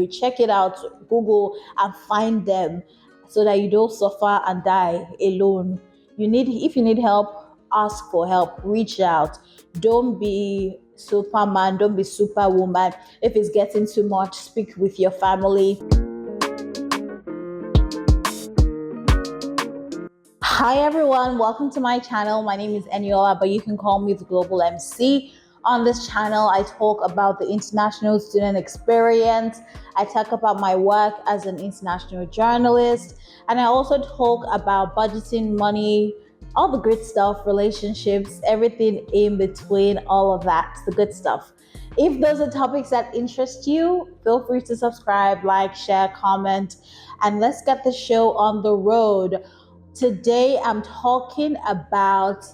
you. Check it out, Google, and find them so that you don't suffer and die alone. If you need help, ask for help, reach out. Don't be Superman, don't be Superwoman. If it's getting too much, speak with your family. Hi everyone, welcome to my channel. My name is Eniola, but you can call me the Global MC. On this channel, I talk about the international student experience. I talk about my work as an international journalist, and I also talk about budgeting, money, all the good stuff, relationships, everything in between, all of that, the good stuff. If those are topics that interest you, feel free to subscribe, like, share, comment, and let's get the show on the road. Today, I'm talking about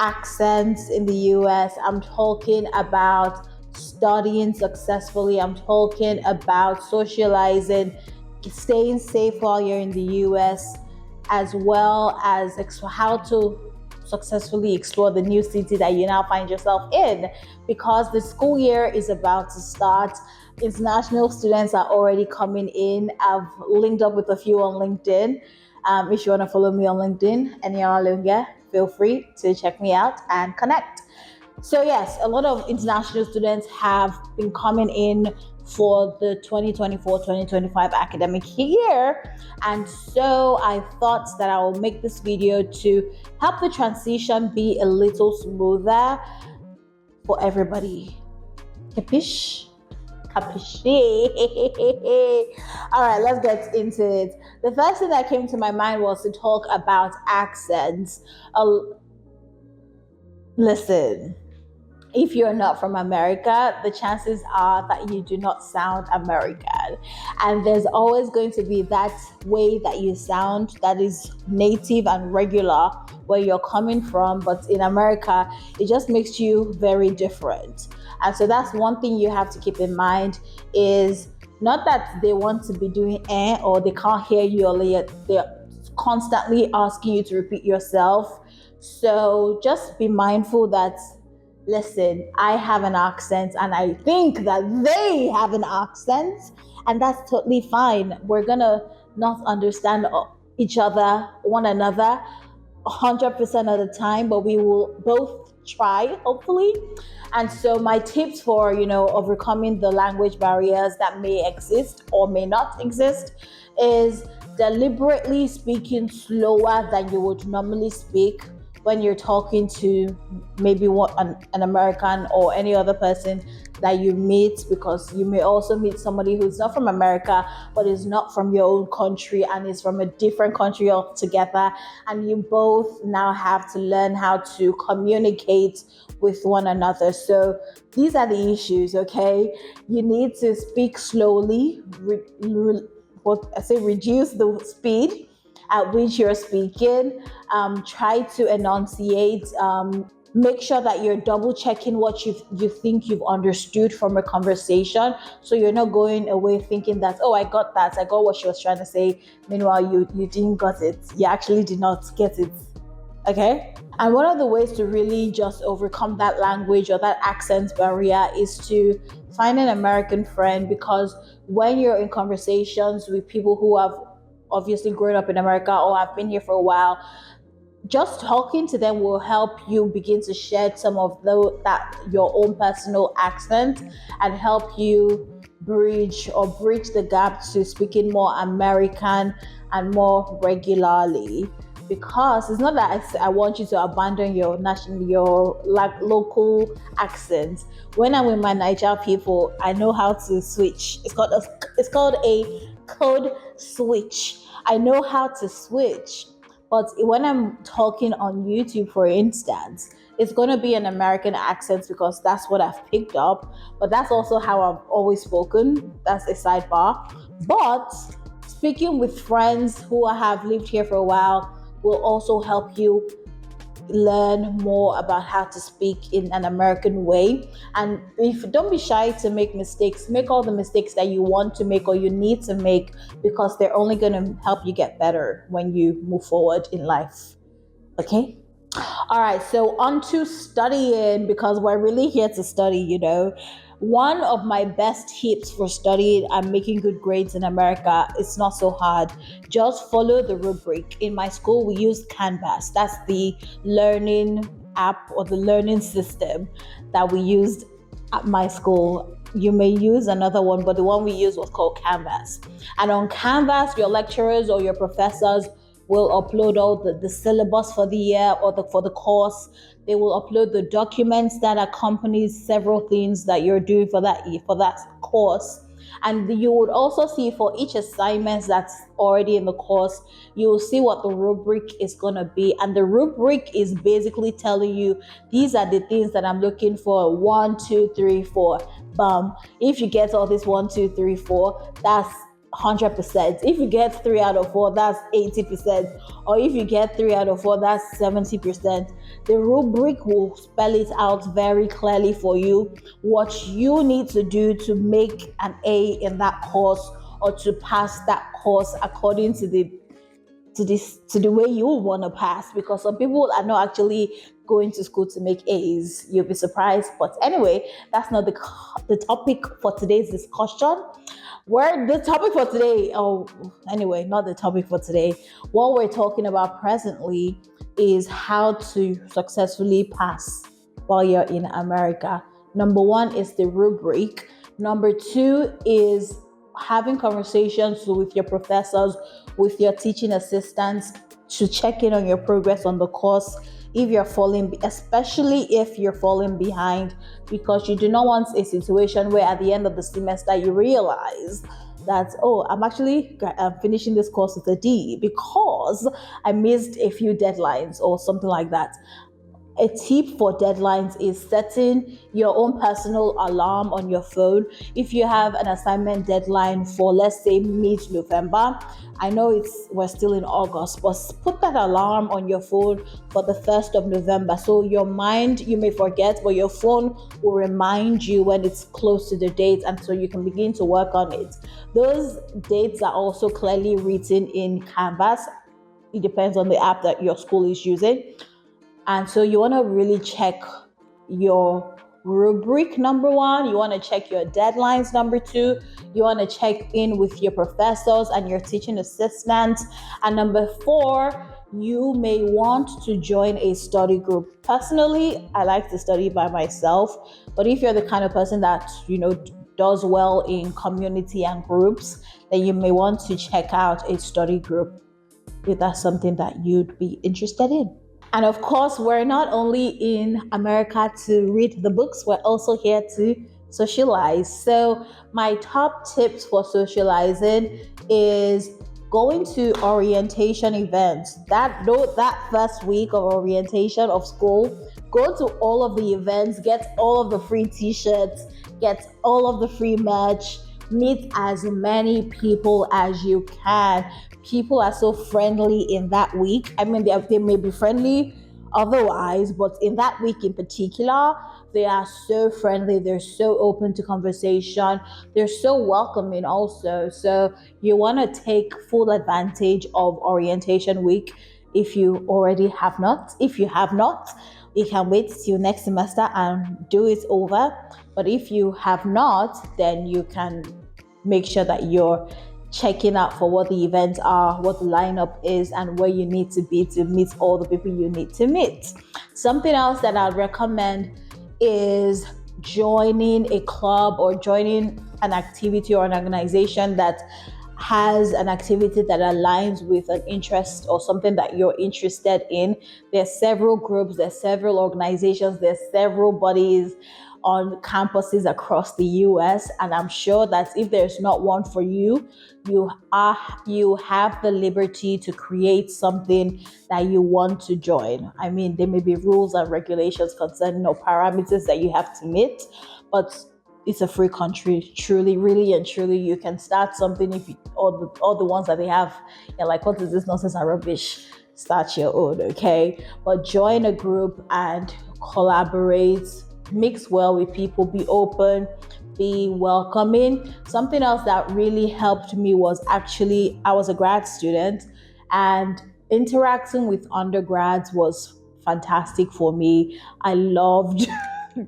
accents in the US. I'm talking about studying successfully. I'm talking about socializing, staying safe while you're in the US, as well as how to successfully explore the new city that you now find yourself in, because the school year is about to start. International students are already coming in. I've linked up with a few on LinkedIn. If you want to follow me on LinkedIn, Eniola, feel free to check me out and connect. So yes, a lot of international students have been coming in for the 2024-2025 academic year. And so I thought that I will make this video to help the transition be a little smoother for everybody. Capish? All right, let's get into it. The first thing that came to my mind was to talk about accents. Listen, if you're not from America, the chances are that you do not sound American. And there's always going to be that way that you sound that is native and regular where you're coming from. But in America, it just makes you very different. And so that's one thing you have to keep in mind, is not that they want to be doing or they can't hear you, or they're constantly asking you to repeat yourself. So just be mindful that, listen, I have an accent and I think that they have an accent, and that's totally fine. We're gonna not understand each other, one another 100% of the time, but we will both try, hopefully. And so my tips for, overcoming the language barriers that may exist or may not exist is deliberately speaking slower than you would normally speak when you're talking to maybe an American or any other person that you meet, because you may also meet somebody who's not from America but is not from your own country and is from a different country altogether, and you both now have to learn how to communicate with one another. So these are the issues, okay? You need to speak slowly, reduce the speed at which you're speaking. Try to enunciate. Make sure that you're double checking what you think you've understood from a conversation, so you're not going away thinking that, oh, I got what she was trying to say. Meanwhile, you didn't got it. You actually did not get it. Okay? And one of the ways to really just overcome that language or that accent barrier is to find an American friend, because when you're in conversations with people who have obviously grown up in America or have been here for a while, just talking to them will help you begin to shed some of your own personal accent, and help you bridge the gap to speaking more American and more regularly. Because it's not that I want you to abandon your local accent. When I'm with my Niger people, I know how to switch. It's called a code switch. I know how to switch. But when I'm talking on YouTube, for instance, it's going to be an American accent because that's what I've picked up. But that's also how I've always spoken. That's a sidebar. But speaking with friends who have lived here for a while will also help you learn more about how to speak in an American way. And don't be shy to make mistakes. Make all the mistakes that you want to make or you need to make, because they're only going to help you get better when you move forward in life. Okay? All right, so on to studying, because we're really here to study, One of my best tips for studying and making good grades in America, it's not so hard. Just follow the rubric. In my school, we use Canvas. That's the learning app or the learning system that we used at my school. You may use another one, but the one we used was called Canvas. And on Canvas, your lecturers or your professors will upload all the syllabus for the year or for the course. They will upload the documents that accompanies several things that you're doing for that course. And you would also see for each assignment that's already in the course, you will see what the rubric is going to be. And the rubric is basically telling you, these are the things that I'm looking for. 1, 2, 3, 4. Bam. If you get all this 1, 2, 3, 4, that's 100%. If you get 3 out of 4, that's 80%. Or if you get 3 out of 4, that's 70%. The rubric will spell it out very clearly for you what you need to do to make an A in that course or to pass that course according to the way you want to pass, because some people are not actually going to school to make A's. You'll be surprised. But anyway, that's not the topic for today's discussion. The topic for today, anyway, not the topic for today. What we're talking about presently is how to successfully pass while you're in America. Number one is the rubric. Number two is having conversations with your professors, with your teaching assistants to check in on your progress on the course if you're especially if you're falling behind, because you do not want a situation where at the end of the semester you realize that, I'm finishing this course with a D because I missed a few deadlines or something like that. A tip for deadlines is setting your own personal alarm on your phone. If you have an assignment deadline for, let's say, mid-November, I know we're still in August, but put that alarm on your phone for the 1st of November. So your mind, you may forget, but your phone will remind you when it's close to the date, and so you can begin to work on it. Those dates are also clearly written in Canvas. It depends on the app that your school is using. And so you want to really check your rubric, number one. You want to check your deadlines, number two. You want to check in with your professors and your teaching assistants. And number four, you may want to join a study group. Personally, I like to study by myself. But if you're the kind of person that, does well in community and groups, then you may want to check out a study group if that's something that you'd be interested in. And of course, we're not only in America to read the books, we're also here to socialize. So my top tips for socializing is going to orientation events. That first week of orientation of school, go to all of the events, get all of the free t-shirts, get all of the free merch, meet as many people as you can. People are so friendly in that week. I mean, they may be friendly otherwise, but in that week in particular, they are so friendly. They're so open to conversation. They're so welcoming also. So you want to take full advantage of orientation week if you already have not. If you have not, you can wait till next semester and do it over. But if you have not, then you can make sure that you're checking out for what the events are, what the lineup is, and where you need to be to meet all the people you need to meet. Something else that I'd recommend is joining a club or joining an activity or an organization that has an activity that aligns with an interest or something that you're interested in. There's several groups, there's several organizations, there's several bodies on campuses across the US, and I'm sure that if there's not one for you, you have the liberty to create something that you want to join. I mean, there may be rules and regulations concerning or parameters that you have to meet, but it's a free country, truly, really and truly. You can start something if all the ones that they have, you're like, what is this nonsense and rubbish? Start your own, okay? But join a group and collaborate, mix well with people, be open, be welcoming. Something else that really helped me was actually, I was a grad student, and interacting with undergrads was fantastic for me. I loved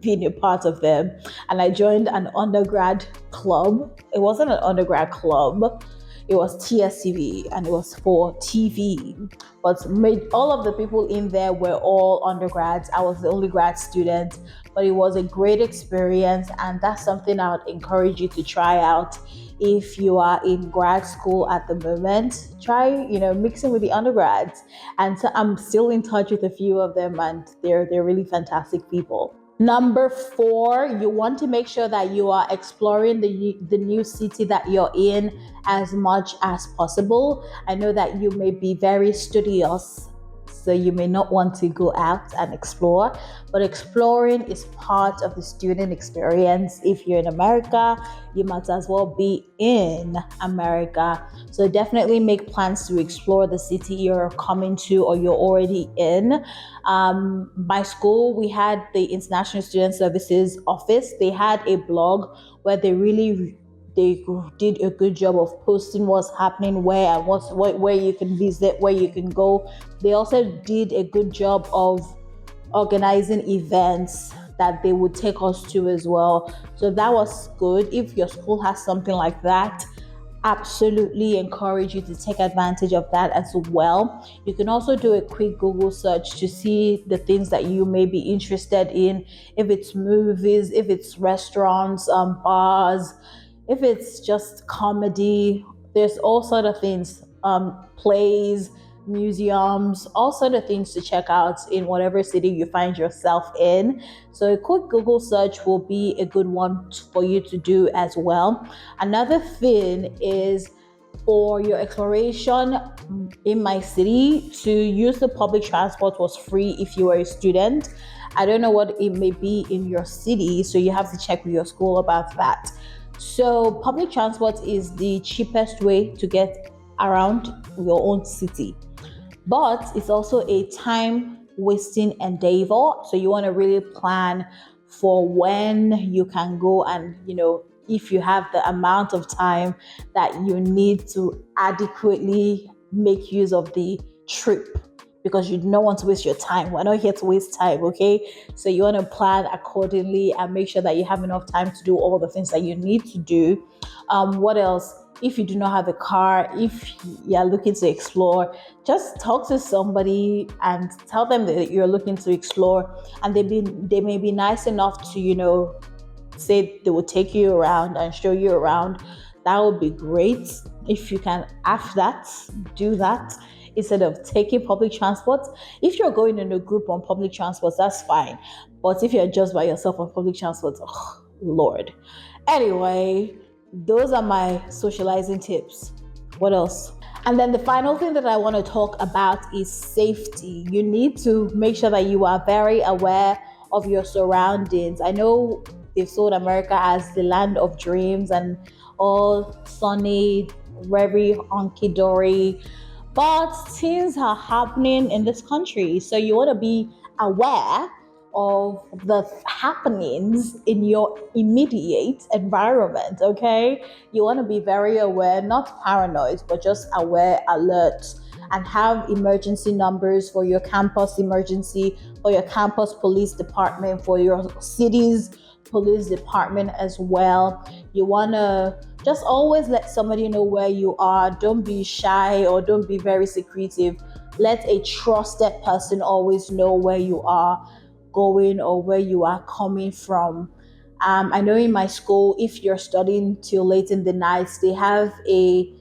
being a part of them. And I joined an undergrad club. It wasn't an undergrad club, it was TSTV, and it was for TV. But all of the people in there were all undergrads. I was the only grad student, but it was a great experience, and that's something I would encourage you to try out. If you are in grad school at the moment, try mixing with the undergrads. And so I'm still in touch with a few of them, and they're really fantastic people. Number 4, you want to make sure that you are exploring the new city that you're in as much as possible. I know that you may be very studious, so you may not want to go out and explore, but exploring is part of the student experience. If you're in America, you might as well be in America. So definitely make plans to explore the city you're coming to or you're already in. My school, we had the International Student Services Office. They had a blog where they did a good job of posting what's happening where and where you can visit, where you can go. They also did a good job of organizing events that they would take us to as well. So that was good. If your school has something like that, absolutely encourage you to take advantage of that as well. You can also do a quick Google search to see the things that you may be interested in. If it's movies, if it's restaurants, bars, if it's just comedy, there's all sort of things, plays, museums, all sort of things to check out in whatever city you find yourself in. So a quick Google search will be a good one for you to do as well. Another thing is, for your exploration in my city, to use the public transport was free if you were a student. I don't know what it may be in your city, so you have to check with your school about that. So public transport is the cheapest way to get around your own city, but it's also a time wasting endeavor. So you want to really plan for when you can go, and if you have the amount of time that you need to adequately make use of the trip, because you don't want to waste your time. We're not here to waste time, okay? So you want to plan accordingly and make sure that you have enough time to do all the things that you need to do. What else? If you do not have a car, if you're looking to explore, just talk to somebody and tell them that you're looking to explore, and they may be nice enough to say they will take you around and show you around. That would be great. If you can have that, do that instead of taking public transport. If you're going in a group on public transport, that's fine. But if you're just by yourself on public transport, oh Lord. Anyway, those are my socializing tips. What else? And then the final thing that I want to talk about is safety. You need to make sure that you are very aware of your surroundings. I know they've sold America as the land of dreams and all sunny, very hunky-dory, but things are happening in this country. So you want to be aware of the happenings in your immediate environment, okay? You want to be very aware, not paranoid, but just aware, alert, and have emergency numbers for your campus emergency, for your campus police department, for your city's police department as well. You want to just always let somebody know where you are. Don't be shy or don't be very secretive. Let a trusted person always know where you are going or where you are coming from. I know in my school, if you're studying till late in the night, they have a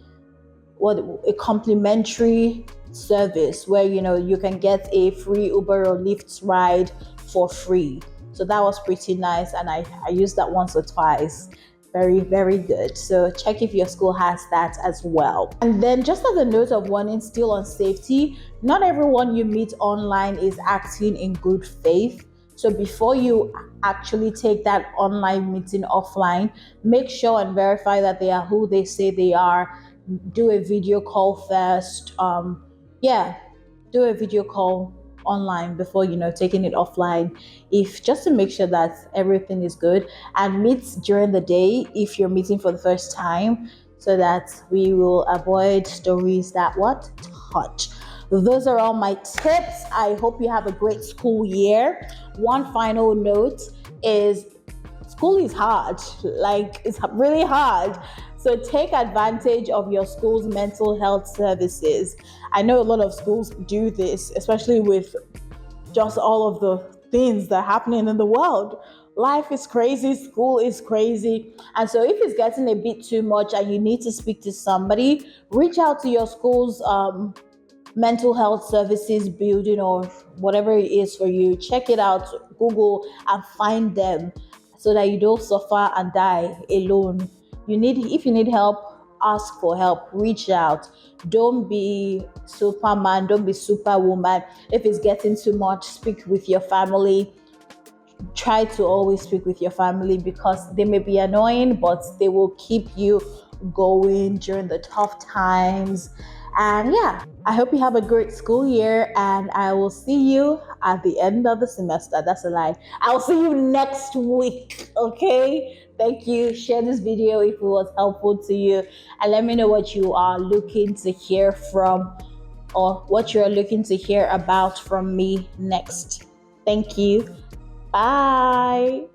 complimentary service where you can get a free Uber or Lyft ride for free. So that was pretty nice, and I used that once or twice. Very, very good. So check if your school has that as well. And then, just as a note of warning still on safety, not everyone you meet online is acting in good faith. So before you actually take that online meeting offline, make sure and verify that they are who they say they are. Do a video call first. Do a video call online before taking it offline, if just to make sure that everything is good, and meet during the day if you're meeting for the first time, so that we will avoid stories that touch. Those are all my tips. I hope you have a great school year. One final note is school is hard. Like, it's really hard. So take advantage of your school's mental health services. I know a lot of schools do this, especially with just all of the things that are happening in the world. Life is crazy, school is crazy. And so if it's getting a bit too much and you need to speak to somebody, reach out to your school's mental health services building or whatever it is for you. Check it out, Google, and find them so that you don't suffer and die alone. If you need help, ask for help, reach out. Don't be superman, don't be superwoman. If it's getting too much, speak with your family. Try to always speak with your family because they may be annoying, but they will keep you going during the tough times. And yeah, I hope you have a great school year, and I will see you at the end of the semester. That's a lie. I'll see you next week. Okay. Thank you. Share this video if it was helpful to you, and let me know what you are looking to hear from, or what you're looking to hear about from me next. Thank you. Bye.